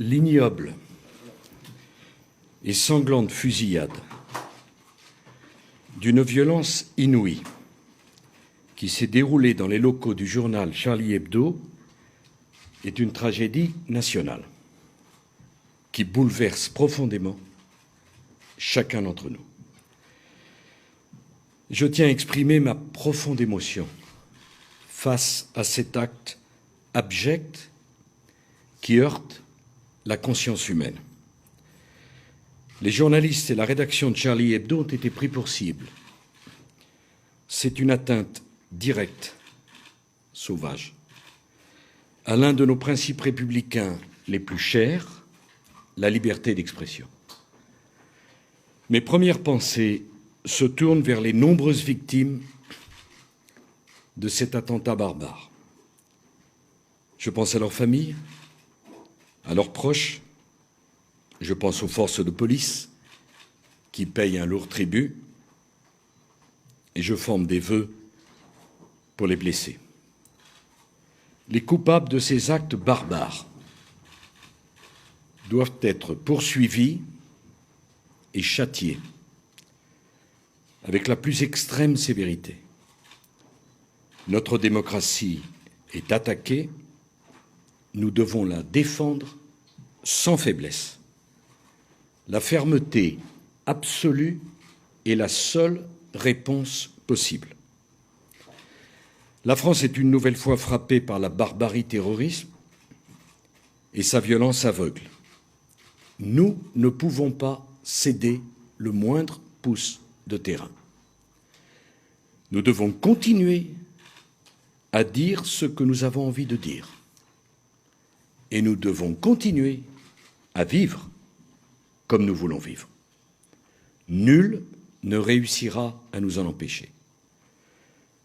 L'ignoble et sanglante fusillade d'une violence inouïe qui s'est déroulée dans les locaux du journal Charlie Hebdo est une tragédie nationale qui bouleverse profondément chacun d'entre nous. Je tiens à exprimer ma profonde émotion face à cet acte abject qui heurte la conscience humaine. Les journalistes et la rédaction de Charlie Hebdo ont été pris pour cible. C'est une atteinte directe, sauvage, à l'un de nos principes républicains les plus chers, la liberté d'expression. Mes premières pensées se tournent vers les nombreuses victimes de cet attentat barbare. Je pense à leurs familles, à leurs proches, je pense aux forces de police qui payent un lourd tribut et je forme des vœux pour les blessés. Les coupables de ces actes barbares doivent être poursuivis et châtiés avec la plus extrême sévérité. Notre démocratie est attaquée, nous devons la défendre sans faiblesse. La fermeté absolue est la seule réponse possible. La France est une nouvelle fois frappée par la barbarie terroriste et sa violence aveugle. Nous ne pouvons pas céder le moindre pouce de terrain. Nous devons continuer à dire ce que nous avons envie de dire. Et nous devons continuer à vivre comme nous voulons vivre. Nul ne réussira à nous en empêcher.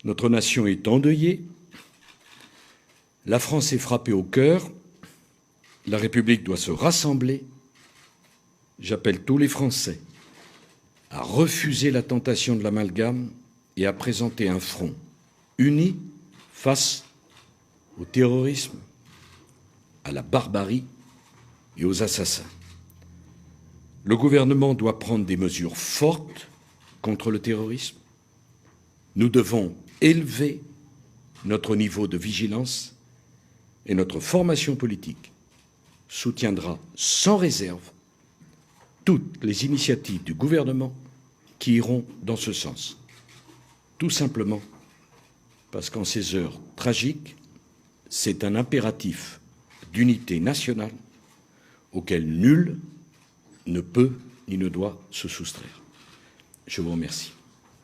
Notre nation est endeuillée, la France est frappée au cœur, la République doit se rassembler. J'appelle tous les Français à refuser la tentation de l'amalgame et à présenter un front uni face au terrorisme, à la barbarie et aux assassins. Le gouvernement doit prendre des mesures fortes contre le terrorisme. Nous devons élever notre niveau de vigilance et notre formation politique soutiendra sans réserve toutes les initiatives du gouvernement qui iront dans ce sens. Tout simplement parce qu'en ces heures tragiques, c'est un impératif d'unité nationale auquel nul ne peut ni ne doit se soustraire. Je vous remercie.